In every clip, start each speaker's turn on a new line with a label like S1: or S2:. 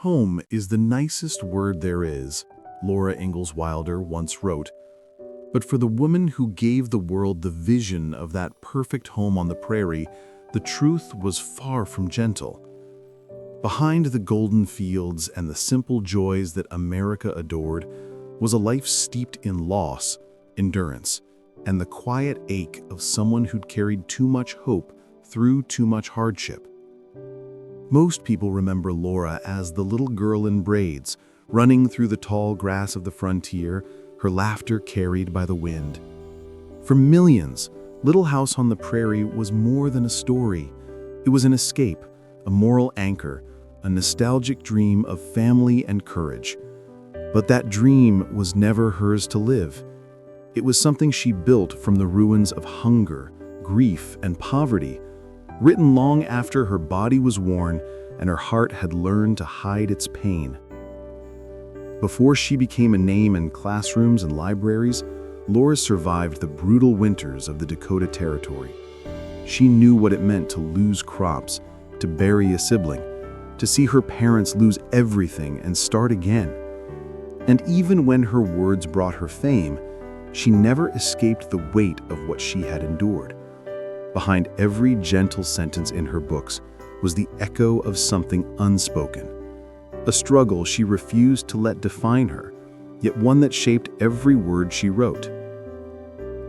S1: Home is the nicest word there is, Laura Ingalls Wilder once wrote. But for the woman who gave the world the vision of that perfect home on the prairie, the truth was far from gentle. Behind the golden fields and the simple joys that America adored was a life steeped in loss, endurance, and the quiet ache of someone who'd carried too much hope through too much hardship. Most people remember Laura as the little girl in braids, running through the tall grass of the frontier, her laughter carried by the wind. For millions, Little House on the Prairie was more than a story. It was an escape, a moral anchor, a nostalgic dream of family and courage. But that dream was never hers to live. It was something she built from the ruins of hunger, grief, and poverty, written long after her body was worn and her heart had learned to hide its pain. Before she became a name in classrooms and libraries, Laura survived the brutal winters of the Dakota Territory. She knew what it meant to lose crops, to bury a sibling, to see her parents lose everything and start again. And even when her words brought her fame, she never escaped the weight of what she had endured. Behind every gentle sentence in her books was the echo of something unspoken, a struggle she refused to let define her, yet one that shaped every word she wrote.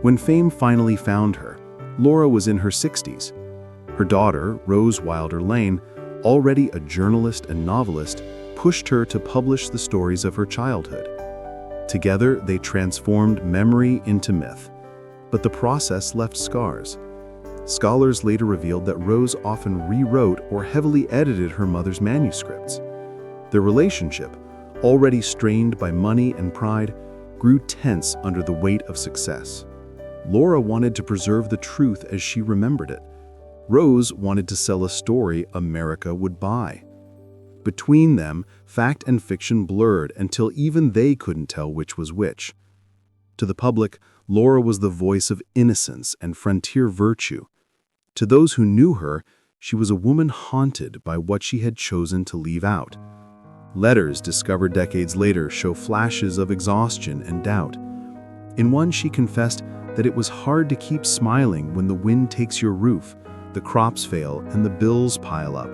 S1: When fame finally found her, Laura was in her 60s. Her daughter, Rose Wilder Lane, already a journalist and novelist, pushed her to publish the stories of her childhood. Together, they transformed memory into myth, but the process left scars. Scholars later revealed that Rose often rewrote or heavily edited her mother's manuscripts. Their relationship, already strained by money and pride, grew tense under the weight of success. Laura wanted to preserve the truth as she remembered it. Rose wanted to sell a story America would buy. Between them, fact and fiction blurred until even they couldn't tell which was which. To the public, Laura was the voice of innocence and frontier virtue. To those who knew her, she was a woman haunted by what she had chosen to leave out. Letters discovered decades later show flashes of exhaustion and doubt. In one, she confessed that it was hard to keep smiling when the wind takes your roof, the crops fail, and the bills pile up.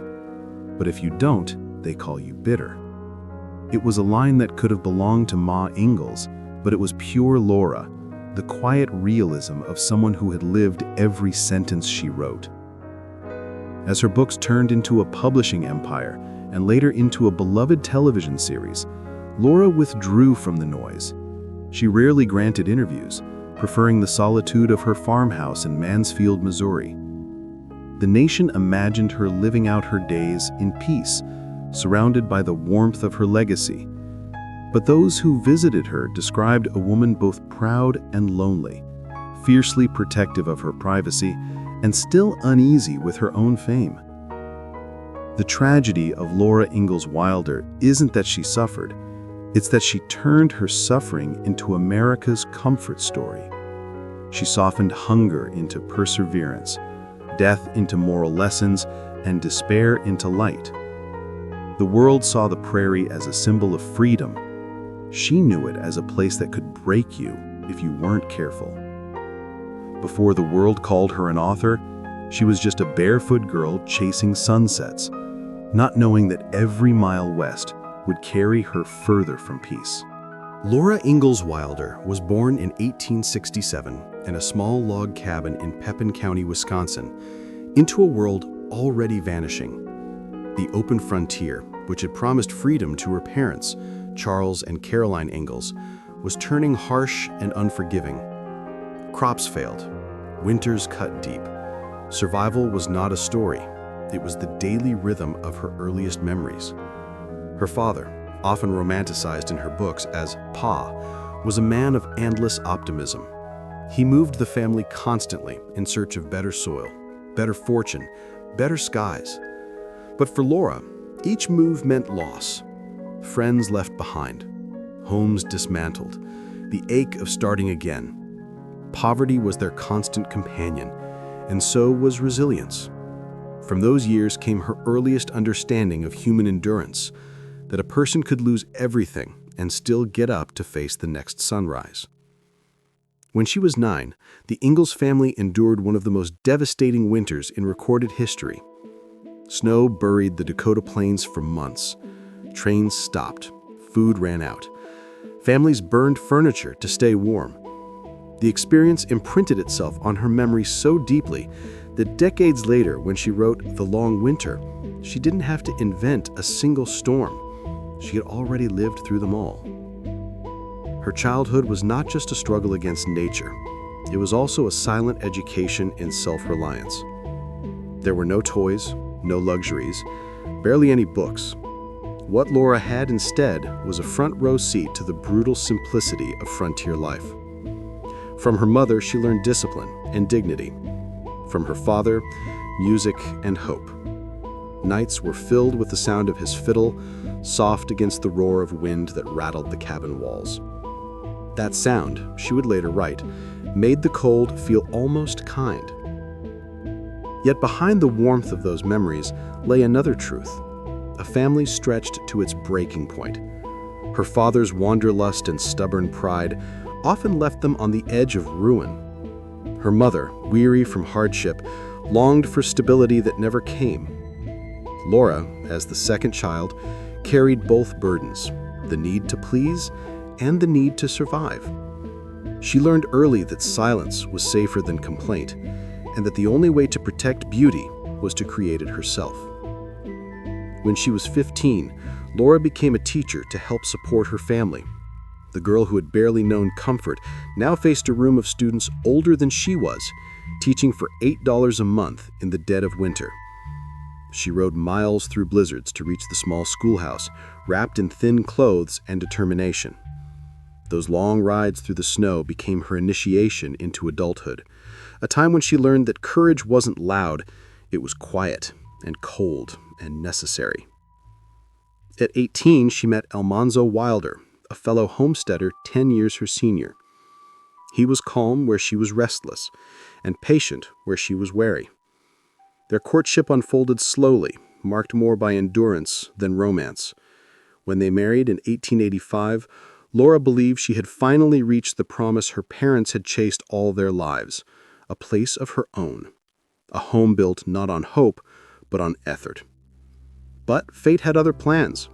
S1: But if you don't, they call you bitter. It was a line that could have belonged to Ma Ingalls, but it was pure Laura, the quiet realism of someone who had lived every sentence she wrote. As her books turned into a publishing empire and later into a beloved television series, Laura withdrew from the noise. She rarely granted interviews, preferring the solitude of her farmhouse in Mansfield, Missouri. The nation imagined her living out her days in peace, surrounded by the warmth of her legacy. But those who visited her described a woman both proud and lonely, fiercely protective of her privacy, and still uneasy with her own fame. The tragedy of Laura Ingalls Wilder isn't that she suffered, it's that she turned her suffering into America's comfort story. She softened hunger into perseverance, death into moral lessons, and despair into light. The world saw the prairie as a symbol of freedom. She knew it as a place that could break you if you weren't careful. Before the world called her an author, she was just a barefoot girl chasing sunsets, not knowing that every mile west would carry her further from peace.
S2: Laura Ingalls Wilder was born in 1867 in a small log cabin in Pepin County, Wisconsin, into a world already vanishing. The open frontier, which had promised freedom to her parents, Charles and Caroline Ingalls, was turning harsh and unforgiving. Crops failed. Winters cut deep. Survival was not a story. It was the daily rhythm of her earliest memories. Her father, often romanticized in her books as Pa, was a man of endless optimism. He moved the family constantly in search of better soil, better fortune, better skies. But for Laura, each move meant loss. Friends left behind, homes dismantled, the ache of starting again. Poverty was their constant companion, and so was resilience. From those years came her earliest understanding of human endurance, that a person could lose everything and still get up to face the next sunrise. When she was 9, the Ingalls family endured one of the most devastating winters in recorded history. Snow buried the Dakota plains for months. Trains stopped. Food ran out. Families burned furniture to stay warm. The experience imprinted itself on her memory so deeply that decades later, when she wrote The Long Winter, she didn't have to invent a single storm. She had already lived through them all. Her childhood was not just a struggle against nature. It was also a silent education in self-reliance. There were no toys, no luxuries, barely any books. What Laura had instead was a front-row seat to the brutal simplicity of frontier life. From her mother, she learned discipline and dignity. From her father, music and hope. Nights were filled with the sound of his fiddle, soft against the roar of wind that rattled the cabin walls. That sound, she would later write, made the cold feel almost kind. Yet behind the warmth of those memories lay another truth. A family stretched to its breaking point. Her father's wanderlust and stubborn pride often left them on the edge of ruin. Her mother, weary from hardship, longed for stability that never came. Laura, as the second child, carried both burdens, the need to please and the need to survive. She learned early that silence was safer than complaint, and that the only way to protect beauty was to create it herself. When she was 15, Laura became a teacher to help support her family. The girl who had barely known comfort now faced a room of students older than she was, teaching for $8 a month in the dead of winter. She rode miles through blizzards to reach the small schoolhouse, wrapped in thin clothes and determination. Those long rides through the snow became her initiation into adulthood, a time when she learned that courage wasn't loud, it was quiet and cold and necessary. At 18, she met Almanzo Wilder, a fellow homesteader 10 years her senior. He was calm where she was restless, and patient where she was wary. Their courtship unfolded slowly, marked more by endurance than romance. When they married in 1885, Laura believed she had finally reached the promise her parents had chased all their lives, a place of her own, a home built not on hope, but on effort. But fate had other plans.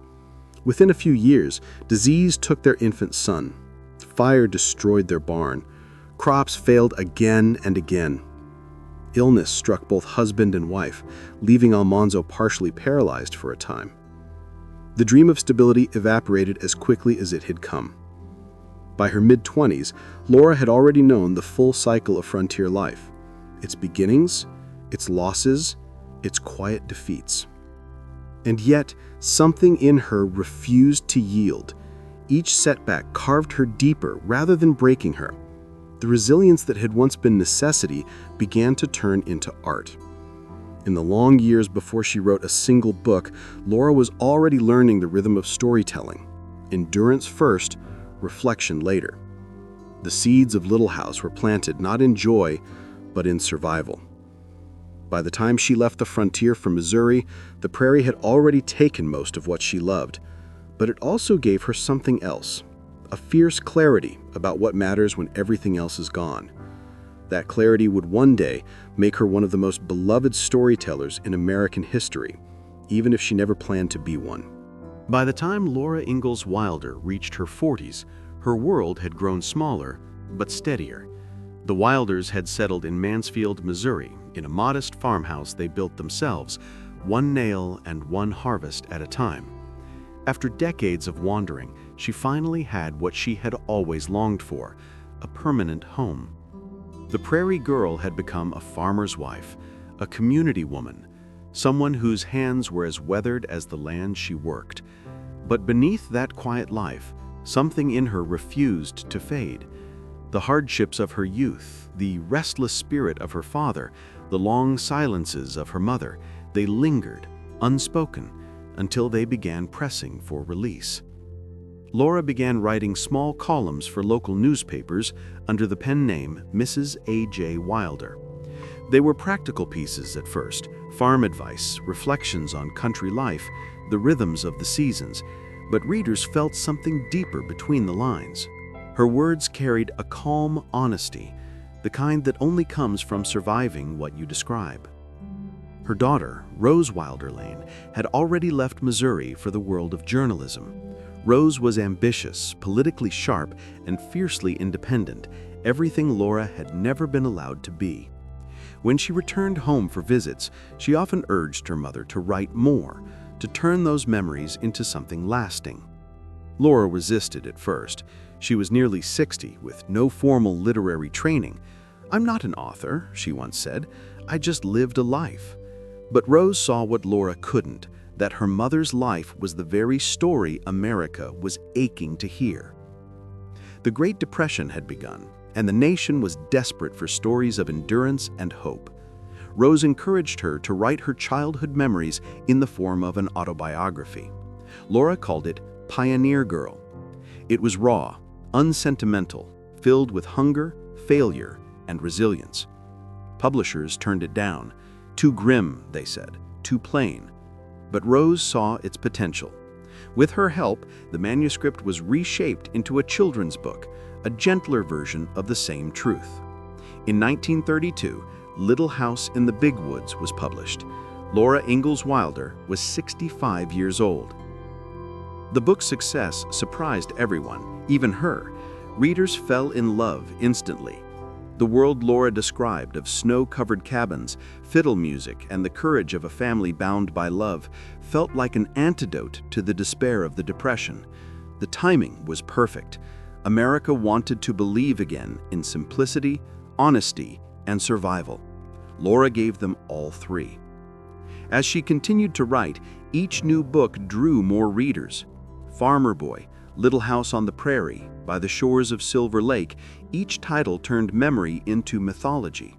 S2: Within a few years, disease took their infant son. Fire destroyed their barn. Crops failed again and again. Illness struck both husband and wife, leaving Almanzo partially paralyzed for a time. The dream of stability evaporated as quickly as it had come. By her mid-20s, Laura had already known the full cycle of frontier life, its beginnings, its losses, its quiet defeats. And yet, something in her refused to yield. Each setback carved her deeper rather than breaking her. The resilience that had once been necessity began to turn into art. In the long years before she wrote a single book, Laura was already learning the rhythm of storytelling. Endurance first, reflection later. The seeds of Little House were planted not in joy, but in survival. By the time she left the frontier for Missouri, the prairie had already taken most of what she loved, but it also gave her something else, a fierce clarity about what matters when everything else is gone. That clarity would one day make her one of the most beloved storytellers in American history, even if she never planned to be one. By the time Laura Ingalls Wilder reached her 40s, her world had grown smaller, but steadier. The Wilders had settled in Mansfield, Missouri, in a modest farmhouse they built themselves, one nail and one harvest at a time. After decades of wandering, she finally had what she had always longed for, a permanent home. The Prairie girl had become a farmer's wife, a community woman, someone whose hands were as weathered as the land she worked. But beneath that quiet life, something in her refused to fade. The hardships of her youth, the restless spirit of her father, the long silences of her mother, they lingered, unspoken, until they began pressing for release. Laura began writing small columns for local newspapers under the pen name Mrs. A.J. Wilder. They were practical pieces at first, farm advice, reflections on country life, the rhythms of the seasons, but readers felt something deeper between the lines. Her words carried a calm honesty, the kind that only comes from surviving what you describe. Her daughter, Rose Wilder Lane, had already left Missouri for the world of journalism. Rose was ambitious, politically sharp, and fiercely independent, everything Laura had never been allowed to be. When she returned home for visits, she often urged her mother to write more, to turn those memories into something lasting. Laura resisted at first. She was nearly 60, with no formal literary training. "I'm not an author," she once said. "I just lived a life." But Rose saw what Laura couldn't, that her mother's life was the very story America was aching to hear. The Great Depression had begun, and the nation was desperate for stories of endurance and hope. Rose encouraged her to write her childhood memories in the form of an autobiography. Laura called it Pioneer Girl. It was raw, unsentimental, filled with hunger, failure, and resilience. Publishers turned it down. Too grim, they said, too plain. But Rose saw its potential. With her help, the manuscript was reshaped into a children's book, a gentler version of the same truth. In 1932, Little House in the Big Woods was published. Laura Ingalls Wilder was 65 years old. The book's success surprised everyone, even her. Readers fell in love instantly. The world Laura described of snow-covered cabins, fiddle music, and the courage of a family bound by love felt like an antidote to the despair of the Depression. The timing was perfect. America wanted to believe again in simplicity, honesty, and survival. Laura gave them all three. As she continued to write, each new book drew more readers. Farmer Boy, Little House on the Prairie, By the Shores of Silver Lake, each title turned memory into mythology.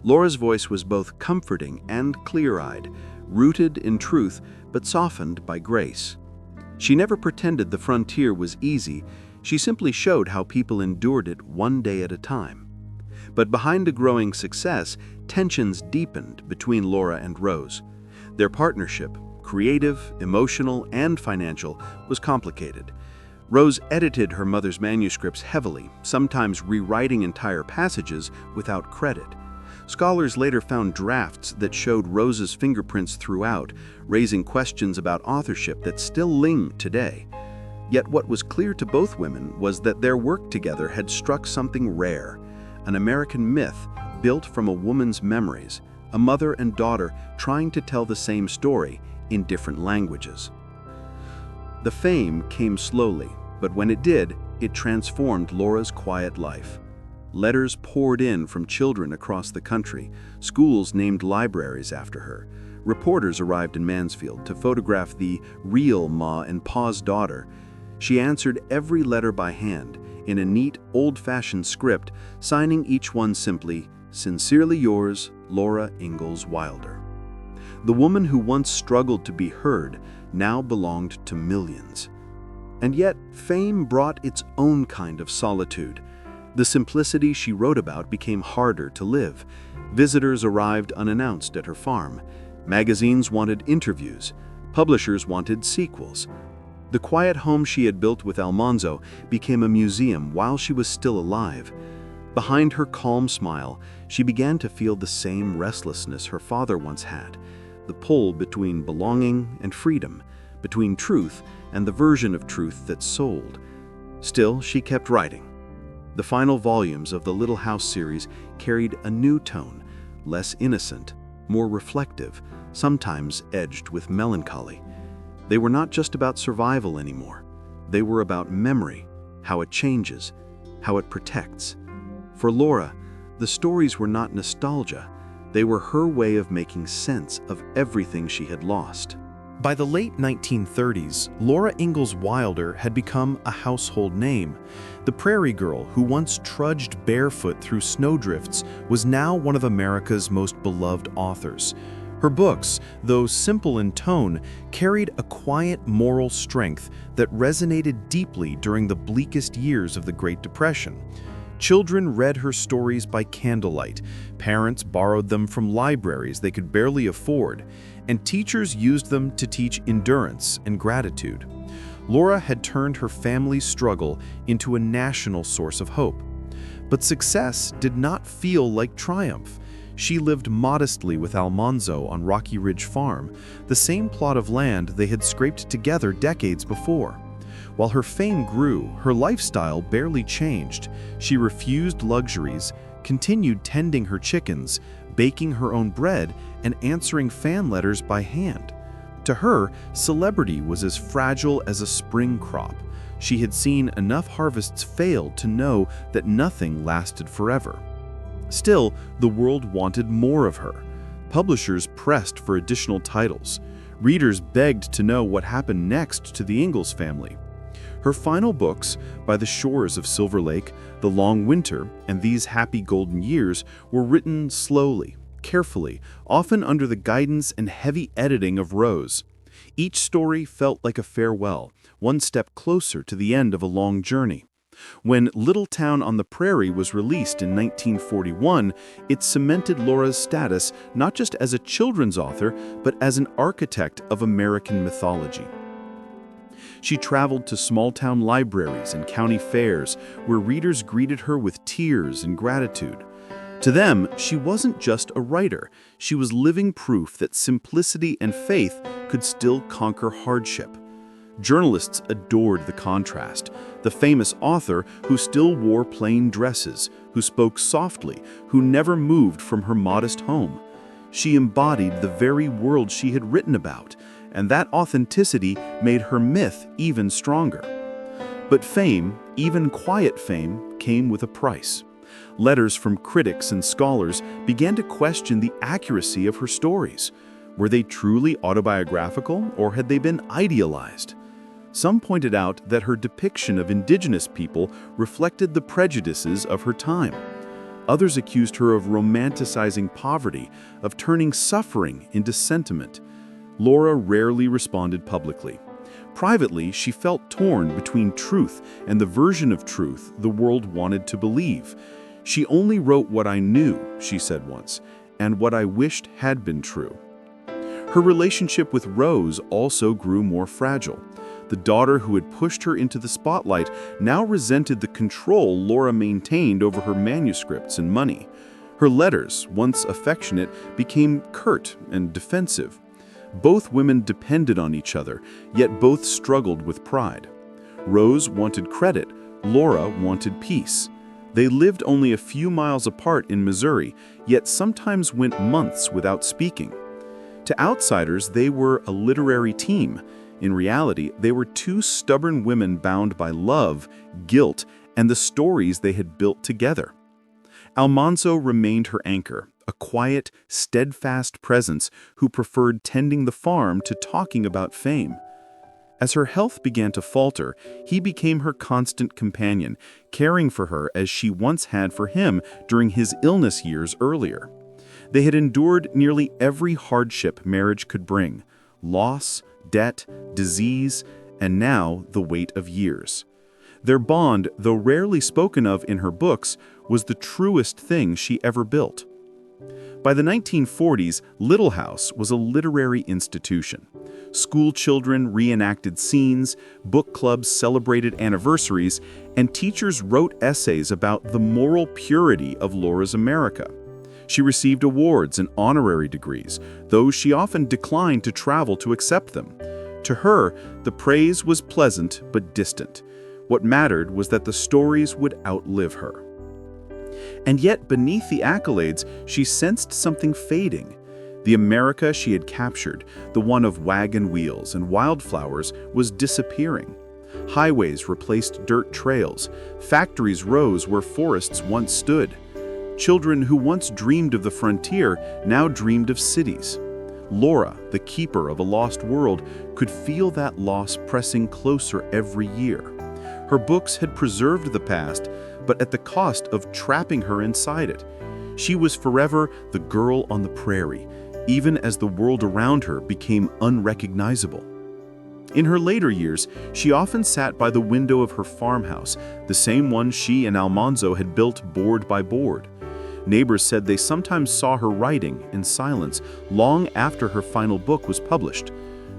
S2: Laura's voice was both comforting and clear-eyed, rooted in truth but softened by grace. She never pretended the frontier was easy. She simply showed how people endured it one day at a time. But behind a growing success, tensions deepened between Laura and Rose. Their partnership, creative, emotional, and financial, was complicated. Rose edited her mother's manuscripts heavily, sometimes rewriting entire passages without credit. Scholars later found drafts that showed Rose's fingerprints throughout, raising questions about authorship that still linger today. Yet what was clear to both women was that their work together had struck something rare, an American myth built from a woman's memories, a mother and daughter trying to tell the same story in different languages. The fame came slowly, but when it did, it transformed Laura's quiet life. Letters poured in from children across the country. Schools named libraries after her. Reporters arrived in Mansfield to photograph the real Ma and Pa's daughter. She answered every letter by hand, in a neat, old-fashioned script, signing each one simply, "Sincerely yours, Laura Ingalls Wilder." The woman who once struggled to be heard now belonged to millions. And yet, fame brought its own kind of solitude. The simplicity she wrote about became harder to live. Visitors arrived unannounced at her farm. Magazines wanted interviews. Publishers wanted sequels. The quiet home she had built with Almanzo became a museum while she was still alive. Behind her calm smile, she began to feel the same restlessness her father once had, the pull between belonging and freedom, between truth and the version of truth that sold. Still, she kept writing. The final volumes of the Little House series carried a new tone, less innocent, more reflective, sometimes edged with melancholy. They were not just about survival anymore. They were about memory, how it changes, how it protects. For Laura, the stories were not nostalgia. They were her way of making sense of everything she had lost. By the late 1930s, Laura Ingalls Wilder had become a household name. The Prairie girl who once trudged barefoot through snowdrifts was now one of America's most beloved authors. Her books, though simple in tone, carried a quiet moral strength that resonated deeply during the bleakest years of the Great Depression. Children read her stories by candlelight, parents borrowed them from libraries they could barely afford, and teachers used them to teach endurance and gratitude. Laura had turned her family's struggle into a national source of hope. But success did not feel like triumph. She lived modestly with Almanzo on Rocky Ridge Farm, the same plot of land they had scraped together decades before. While her fame grew, her lifestyle barely changed. She refused luxuries, continued tending her chickens, baking her own bread, and answering fan letters by hand. To her, celebrity was as fragile as a spring crop. She had seen enough harvests fail to know that nothing lasted forever. Still, the world wanted more of her. Publishers pressed for additional titles. Readers begged to know what happened next to the Ingalls family. Her final books, By the Shores of Silver Lake, The Long Winter, and These Happy Golden Years, were written slowly, carefully, often under the guidance and heavy editing of Rose. Each story felt like a farewell, one step closer to the end of a long journey. When Little Town on the Prairie was released in 1941, it cemented Laura's status not just as a children's author, but as an architect of American mythology. She traveled to small-town libraries and county fairs, where readers greeted her with tears and gratitude. To them, she wasn't just a writer. She was living proof that simplicity and faith could still conquer hardship. Journalists adored the contrast. The famous author who still wore plain dresses, who spoke softly, who never moved from her modest home. She embodied the very world she had written about, and that authenticity made her myth even stronger. But fame, even quiet fame, came with a price. Letters from critics and scholars began to question the accuracy of her stories. Were they truly autobiographical, or had they been idealized? Some pointed out that her depiction of indigenous people reflected the prejudices of her time. Others accused her of romanticizing poverty, of turning suffering into sentiment. Laura rarely responded publicly. Privately, she felt torn between truth and the version of truth the world wanted to believe. "She only wrote what I knew," she said once, "and what I wished had been true." Her relationship with Rose also grew more fragile. The daughter who had pushed her into the spotlight now resented the control Laura maintained over her manuscripts and money. Her letters, once affectionate, became curt and defensive. Both women depended on each other, yet both struggled with pride. Rose wanted credit, Laura wanted peace. They lived only a few miles apart in Missouri, yet sometimes went months without speaking. To outsiders, they were a literary team. In reality, they were two stubborn women bound by love, guilt, and the stories they had built together. Almanzo remained her anchor, a quiet, steadfast presence who preferred tending the farm to talking about fame. As her health began to falter, he became her constant companion, caring for her as she once had for him during his illness years earlier. They had endured nearly every hardship marriage could bring: loss, debt, disease, and now the weight of years. Their bond, though rarely spoken of in her books, was the truest thing she ever built. By the 1940s, Little House was a literary institution. School children reenacted scenes, book clubs celebrated anniversaries, and teachers wrote essays about the moral purity of Laura's America. She received awards and honorary degrees, though she often declined to travel to accept them. To her, the praise was pleasant but distant. What mattered was that the stories would outlive her. And yet, beneath the accolades, she sensed something fading. The America she had captured, the one of wagon wheels and wildflowers, was disappearing. Highways replaced dirt trails. Factories rose where forests once stood. Children who once dreamed of the frontier now dreamed of cities. Laura, the keeper of a lost world, could feel that loss pressing closer every year. Her books had preserved the past, but at the cost of trapping her inside it. She was forever the girl on the prairie, even as the world around her became unrecognizable.
S3: In her later years, she often sat by the window of her farmhouse, the same one she and Almanzo had built board by board. Neighbors said they sometimes saw her writing in silence long after her final book was published.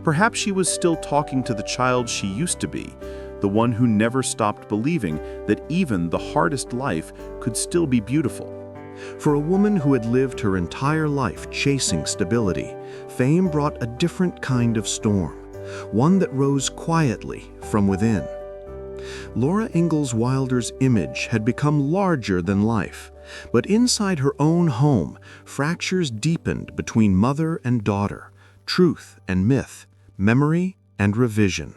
S3: Perhaps she was still talking to the child she used to be, the one who never stopped believing that even the hardest life could still be beautiful.
S2: For a woman who had lived her entire life chasing stability, fame brought a different kind of storm, one that rose quietly from within. Laura Ingalls Wilder's image had become larger than life, but inside her own home, fractures deepened between mother and daughter, truth and myth, memory and revision.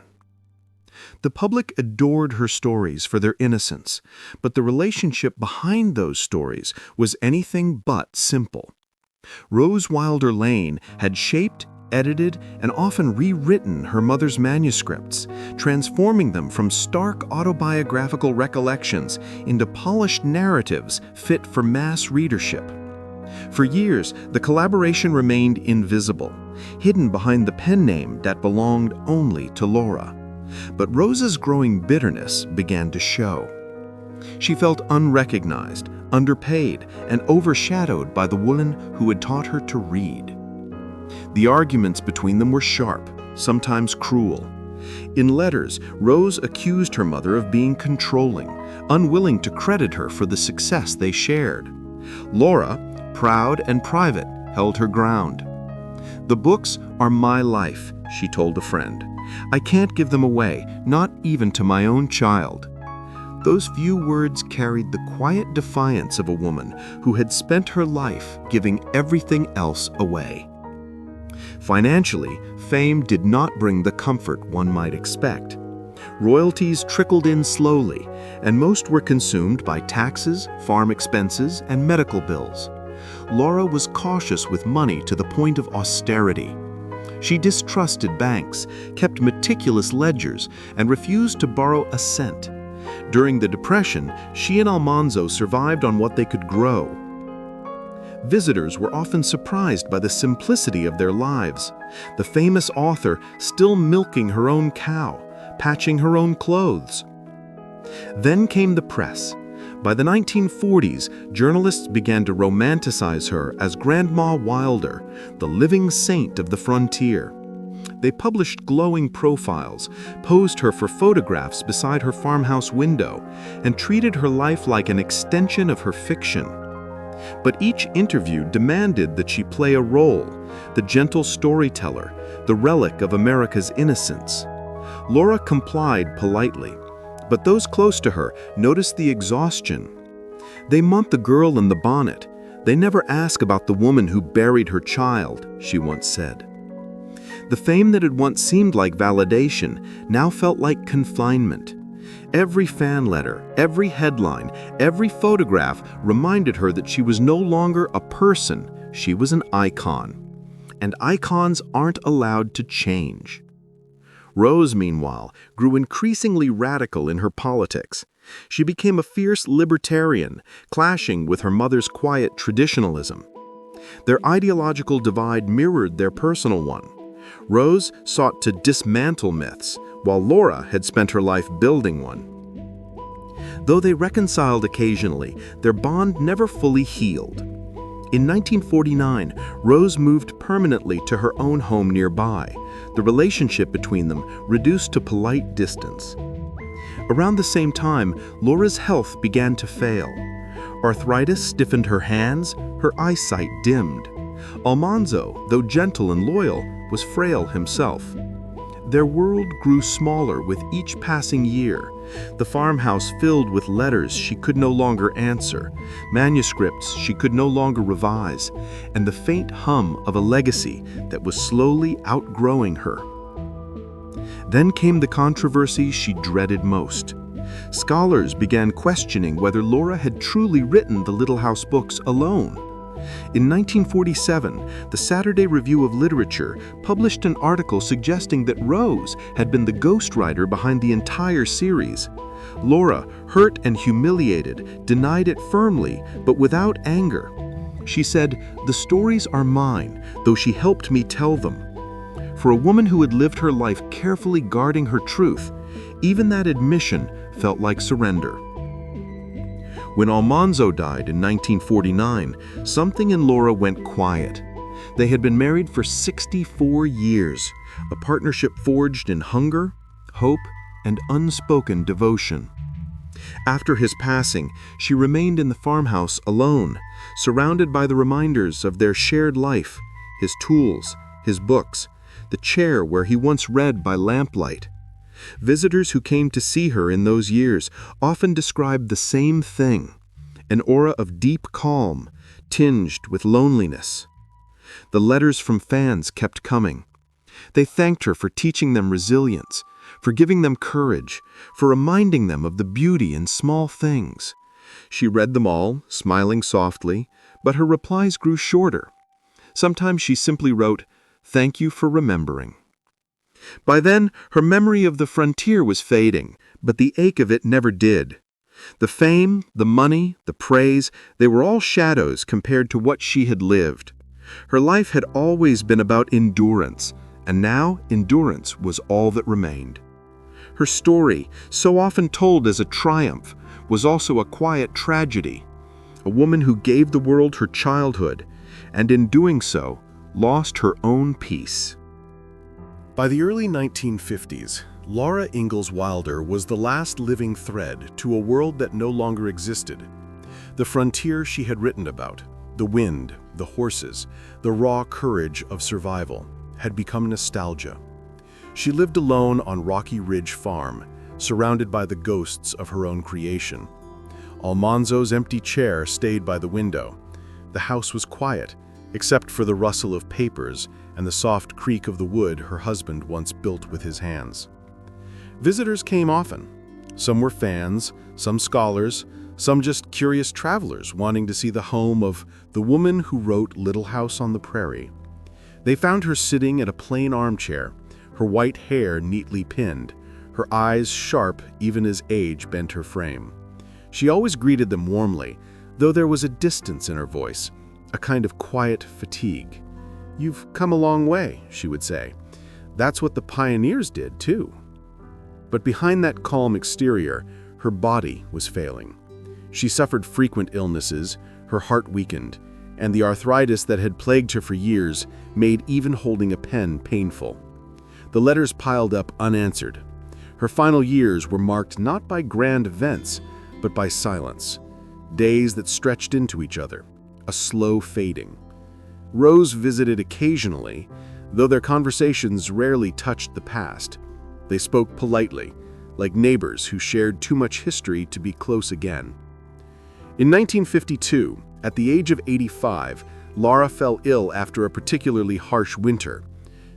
S2: The public adored her stories for their innocence, but the relationship behind those stories was anything but simple. Rose Wilder Lane had shaped, edited, and often rewritten her mother's manuscripts, transforming them from stark autobiographical recollections into polished narratives fit for mass readership. For years, the collaboration remained invisible, hidden behind the pen name that belonged only to Laura. But Rose's growing bitterness began to show. She felt unrecognized, underpaid, and overshadowed by the woman who had taught her to read. The arguments between them were sharp, sometimes cruel. In letters, Rose accused her mother of being controlling, unwilling to credit her for the success they shared. Laura, proud and private, held her ground. "The books are my life," she told a friend. "I can't give them away, not even to my own child." Those few words carried the quiet defiance of a woman who had spent her life giving everything else away. Financially, fame did not bring the comfort one might expect. Royalties trickled in slowly, and most were consumed by taxes, farm expenses, and medical bills. Laura was cautious with money to the point of austerity. She distrusted banks, kept meticulous ledgers, and refused to borrow a cent. During the Depression, she and Almanzo survived on what they could grow. Visitors were often surprised by the simplicity of their lives. The famous author still milking her own cow, patching her own clothes. Then came the press. By the 1940s, journalists began to romanticize her as Grandma Wilder, the living saint of the frontier. They published glowing profiles, posed her for photographs beside her farmhouse window, and treated her life like an extension of her fiction. But each interview demanded that she play a role, the gentle storyteller, the relic of America's innocence. Laura complied politely, but those close to her noticed the exhaustion. "They want the girl in the bonnet. They never ask about the woman who buried her child," she once said. The fame that had once seemed like validation now felt like confinement. Every fan letter, every headline, every photograph reminded her that she was no longer a person, she was an icon. And icons aren't allowed to change. Rose, meanwhile, grew increasingly radical in her politics. She became a fierce libertarian, clashing with her mother's quiet traditionalism. Their ideological divide mirrored their personal one. Rose sought to dismantle myths, while Laura had spent her life building one. Though they reconciled occasionally, their bond never fully healed. In 1949, Rose moved permanently to her own home nearby, the relationship between them reduced to polite distance. Around the same time, Laura's health began to fail. Arthritis stiffened her hands, her eyesight dimmed. Almanzo, though gentle and loyal, was frail himself. Their world grew smaller with each passing year, the farmhouse filled with letters she could no longer answer, manuscripts she could no longer revise, and the faint hum of a legacy that was slowly outgrowing her. Then came the controversy she dreaded most. Scholars began questioning whether Laura had truly written the Little House books alone. In 1947, the Saturday Review of Literature published an article suggesting that Rose had been the ghostwriter behind the entire series. Laura, hurt and humiliated, denied it firmly, but without anger. She said, "The stories are mine, though she helped me tell them."
S1: For a woman who had lived her life carefully guarding her truth, even that admission felt like surrender. When Almanzo died in 1949, something in Laura went quiet. They had been married for 64 years, a partnership forged in hunger, hope, and unspoken devotion. After his passing, she remained in the farmhouse alone, surrounded by the reminders of their shared life, his tools, his books, the chair where he once read by lamplight. Visitors who came to see her in those years often described the same thing, an aura of deep calm, tinged with loneliness. The letters from fans kept coming. They thanked her for teaching them resilience, for giving them courage, for reminding them of the beauty in small things. She read them all, smiling softly, but her replies grew shorter. Sometimes she simply wrote, "Thank you for remembering." By then, her memory of the frontier was fading, but the ache of it never did. The fame, the money, the praise, they were all shadows compared to what she had lived. Her life had always been about endurance, and now endurance was all that remained. Her story, so often told as a triumph, was also a quiet tragedy. A woman who gave the world her childhood, and in doing so, lost her own peace.
S2: By the early 1950s, Laura Ingalls Wilder was the last living thread to a world that no longer existed. The frontier she had written about, the wind, the horses, the raw courage of survival, had become nostalgia. She lived alone on Rocky Ridge Farm, surrounded by the ghosts of her own creation. Almanzo's empty chair stayed by the window. The house was quiet, except for the rustle of papers and the soft creak of the wood her husband once built with his hands. Visitors came often. Some were fans, some scholars, some just curious travelers wanting to see the home of the woman who wrote Little House on the Prairie. They found her sitting at a plain armchair, her white hair neatly pinned, her eyes sharp even as age bent her frame. She always greeted them warmly, though there was a distance in her voice, a kind of quiet fatigue. "You've come a long way," she would say. "That's what the pioneers did, too." But behind that calm exterior, her body was failing. She suffered frequent illnesses, her heart weakened, and the arthritis that had plagued her for years made even holding a pen painful. The letters piled up unanswered. Her final years were marked not by grand events, but by silence, days that stretched into each other, a slow fading. Rose visited occasionally, though their conversations rarely touched the past. They spoke politely, like neighbors who shared too much history to be close again. In 1952, at the age of 85, Laura fell ill after a particularly harsh winter.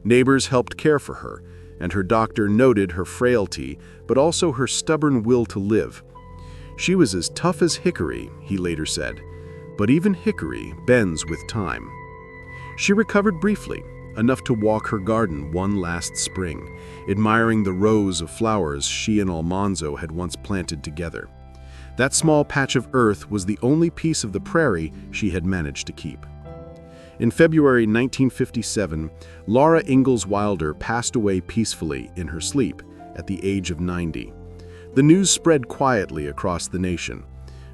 S2: Neighbors helped care for her, and her doctor noted her frailty, but also her stubborn will to live. She was as tough as hickory, he later said, but even hickory bends with time. She recovered briefly, enough to walk her garden one last spring, admiring the rows of flowers she and Almanzo had once planted together. That small patch of earth was the only piece of the prairie she had managed to keep. In February 1957, Laura Ingalls Wilder passed away peacefully in her sleep at the age of 90. The news spread quietly across the nation.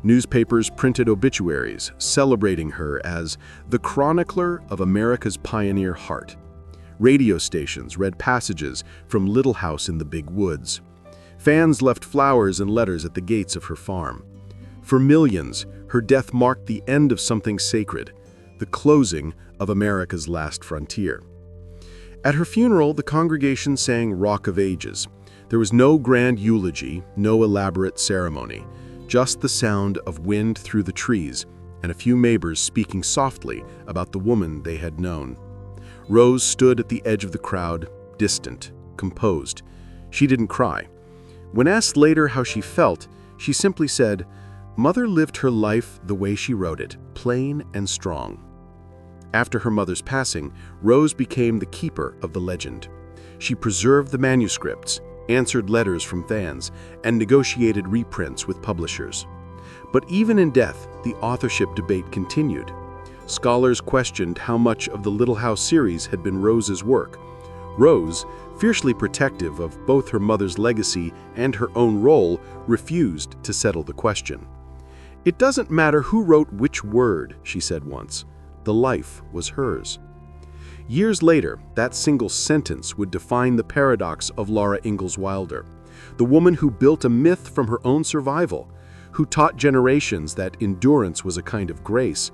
S2: Newspapers printed obituaries celebrating her as the chronicler of America's pioneer heart. Radio stations read passages from Little House in the Big Woods. Fans left flowers and letters at the gates of her farm. For millions, her death marked the end of something sacred, the closing of America's last frontier. At her funeral, the congregation sang Rock of Ages. There was no grand eulogy, no elaborate ceremony, just the sound of wind through the trees and a few neighbors speaking softly about the woman they had known. Rose stood at the edge of the crowd, distant, composed. She didn't cry. When asked later how she felt, she simply said, "Mother lived her life the way she wrote it, plain and strong." After her mother's passing, Rose became the keeper of the legend. She preserved the manuscripts, answered letters from fans, and negotiated reprints with publishers. But even in death, the authorship debate continued. Scholars questioned how much of the Little House series had been Rose's work. Rose, fiercely protective of both her mother's legacy and her own role, refused to settle the question. "It doesn't matter who wrote which word," she said once. "The life was hers." Years later, that single sentence would define the paradox of Laura Ingalls Wilder, the woman who built a myth from her own survival, who taught generations that endurance was a kind of grace,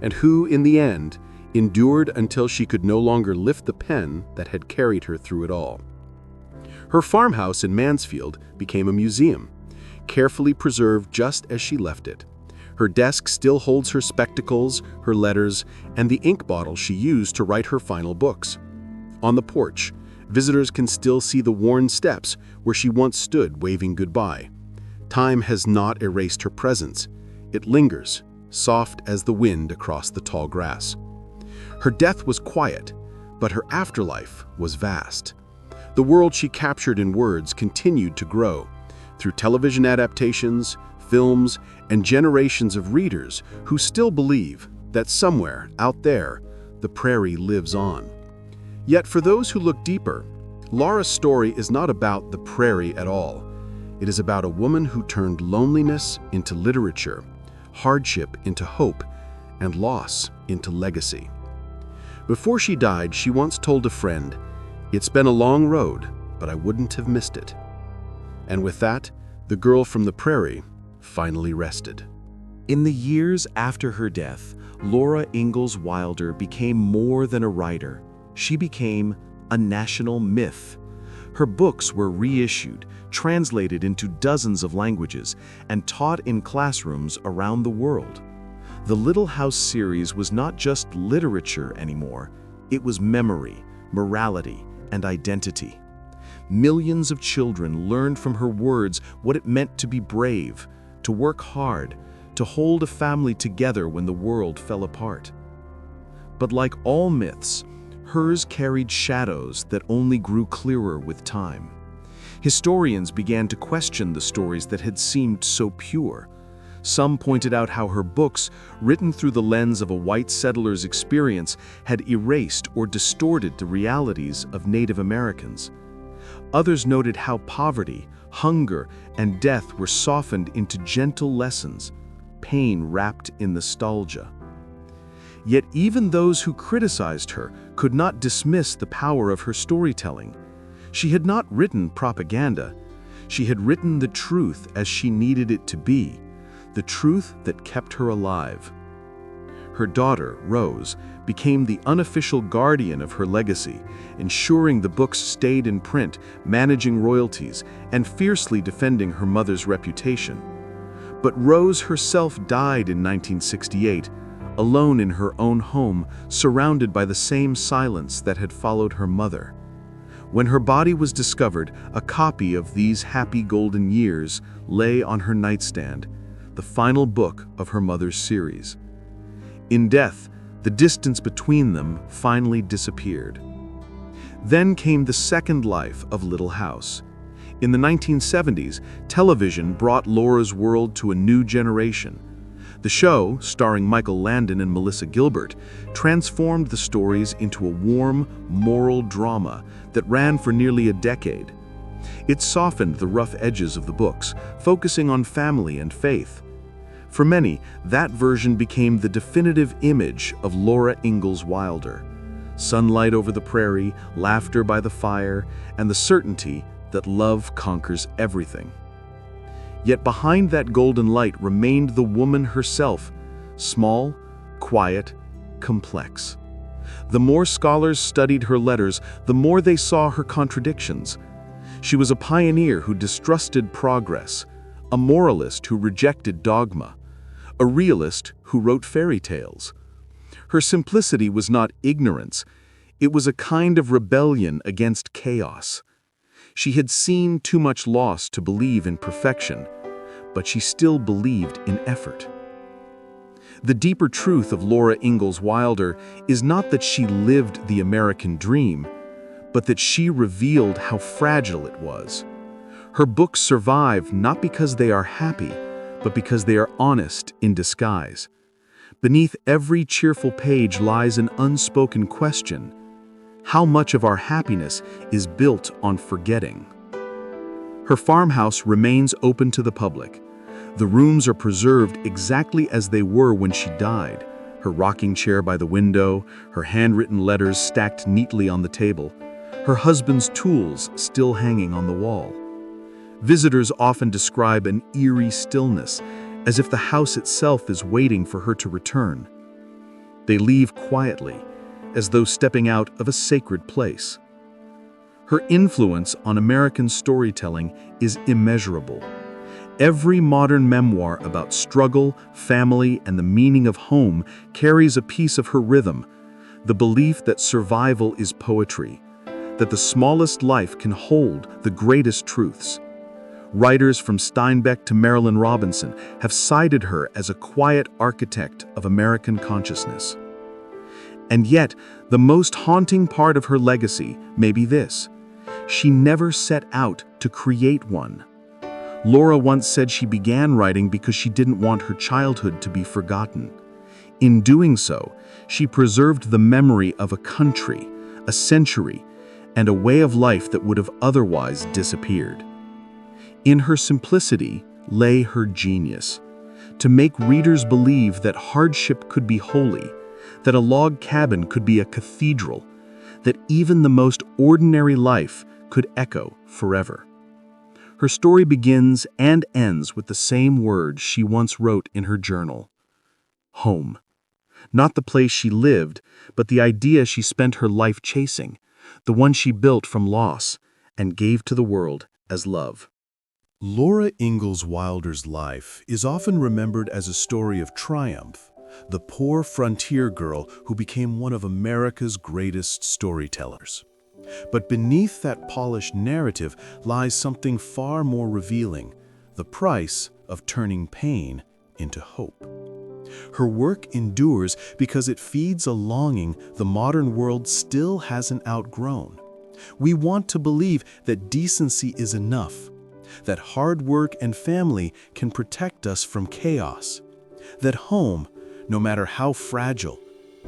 S2: and who, in the end, endured until she could no longer lift the pen that had carried her through it all. Her farmhouse in Mansfield became a museum, carefully preserved just as she left it. Her desk still holds her spectacles, her letters, and the ink bottle she used to write her final books. On the porch, visitors can still see the worn steps where she once stood waving goodbye. Time has not erased her presence. It lingers, soft as the wind across the tall grass. Her death was quiet, but her afterlife was vast. The world she captured in words continued to grow through television adaptations, films, and generations of readers who still believe that somewhere out there, the prairie lives on. Yet for those who look deeper, Laura's story is not about the prairie at all. It is about a woman who turned loneliness into literature, hardship into hope, and loss into legacy. Before she died, she once told a friend, "It's been a long road, but I wouldn't have missed it." And with that, the girl from the prairie finally rested.
S1: In the years after her death, Laura Ingalls Wilder became more than a writer. She became a national myth. Her books were reissued, translated into dozens of languages, and taught in classrooms around the world. The Little House series was not just literature anymore, it was memory, morality, and identity. Millions of children learned from her words what it meant to be brave, to work hard, to hold a family together when the world fell apart. But like all myths, hers carried shadows that only grew clearer with time. Historians began to question the stories that had seemed so pure. Some pointed out how her books, written through the lens of a white settler's experience, had erased or distorted the realities of Native Americans. Others noted how poverty, hunger, and death were softened into gentle lessons, pain wrapped in nostalgia. Yet even those who criticized her could not dismiss the power of her storytelling. She had not written propaganda. She had written the truth as she needed it to be, the truth that kept her alive. Her daughter, Rose, became the unofficial guardian of her legacy, ensuring the books stayed in print, managing royalties, and fiercely defending her mother's reputation. But Rose herself died in 1968, alone in her own home, surrounded by the same silence that had followed her mother. When her body was discovered, a copy of These Happy Golden Years lay on her nightstand, the final book of her mother's series. In death, the distance between them finally disappeared. Then came the second life of Little House. In the 1970s, television brought Laura's world to a new generation. The show, starring Michael Landon and Melissa Gilbert, transformed the stories into a warm, moral drama that ran for nearly a decade. It softened the rough edges of the books, focusing on family and faith. For many, that version became the definitive image of Laura Ingalls Wilder. Sunlight over the prairie, laughter by the fire, and the certainty that love conquers everything. Yet behind that golden light remained the woman herself, small, quiet, complex. The more scholars studied her letters, the more they saw her contradictions. She was a pioneer who distrusted progress, a moralist who rejected dogma, a realist who wrote fairy tales. Her simplicity was not ignorance, it was a kind of rebellion against chaos. She had seen too much loss to believe in perfection, but she still believed in effort. The deeper truth of Laura Ingalls Wilder is not that she lived the American dream, but that she revealed how fragile it was. Her books survive not because they are happy, but because they are honest in disguise. Beneath every cheerful page lies an unspoken question.
S3: how much of our happiness is built on forgetting. Her farmhouse remains open to the public. The rooms are preserved exactly as they were when she died. Her rocking chair by the window, her handwritten letters stacked neatly on the table, her husband's tools still hanging on the wall. Visitors often describe an eerie stillness, as if the house itself is waiting for her to return. They leave quietly, as though stepping out of a sacred place. Her influence on American storytelling is immeasurable. Every modern memoir about struggle, family, and the meaning of home carries a piece of her rhythm, the belief that survival is poetry, that the smallest life can hold the greatest truths. Writers from Steinbeck to Marilynne Robinson have cited her as a quiet architect of American consciousness. And yet, the most haunting part of her legacy may be this: she never set out to create one. Laura once said she began writing because she didn't want her childhood to be forgotten. In doing so, she preserved the memory of a country, a century, and a way of life that would have otherwise disappeared. In her simplicity lay her genius, to make readers believe that hardship could be holy, that a log cabin could be a cathedral, that even the most ordinary life could echo forever. Her story begins and ends with the same words she once wrote in her journal: home. Not the place she lived, but the idea she spent her life chasing, the one she built from loss and gave to the world as love.
S1: Laura Ingalls Wilder's life is often remembered as a story of triumph, the poor frontier girl who became one of America's greatest storytellers. But beneath that polished narrative lies something far more revealing: the price of turning pain into hope. Her work endures because it feeds a longing the modern world still hasn't outgrown. We want to believe that decency is enough, that hard work and family can protect us from chaos, that home, no matter how fragile,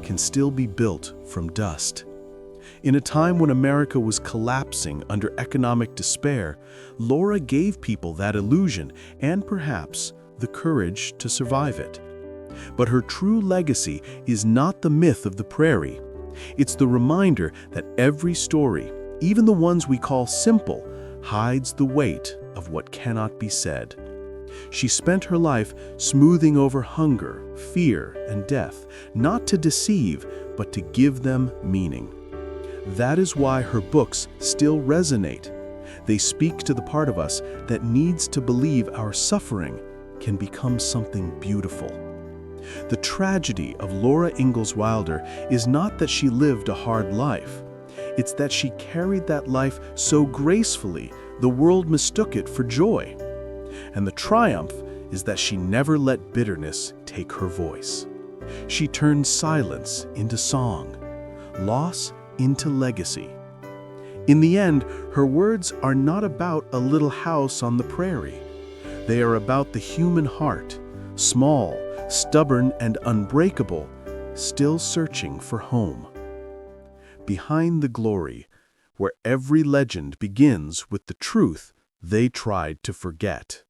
S1: can still be built from dust. In a time when America was collapsing under economic despair, Laura gave people that illusion and perhaps the courage to survive it. But her true legacy is not the myth of the prairie. It's the reminder that every story, even the ones we call simple, hides the weight of what cannot be said. She spent her life smoothing over hunger, fear, and death, not to deceive, but to give them meaning. That is why her books still resonate. They speak to the part of us that needs to believe our suffering can become something beautiful. The tragedy of Laura Ingalls Wilder is not that she lived a hard life. It's that she carried that life so gracefully, the world mistook it for joy. And the triumph is that she never let bitterness take her voice. She turned silence into song, loss into legacy. In the end, her words are not about a little house on the prairie. They are about the human heart, small, stubborn, and unbreakable, still searching for home. Behind the glory, where every legend begins with the truth they tried to forget.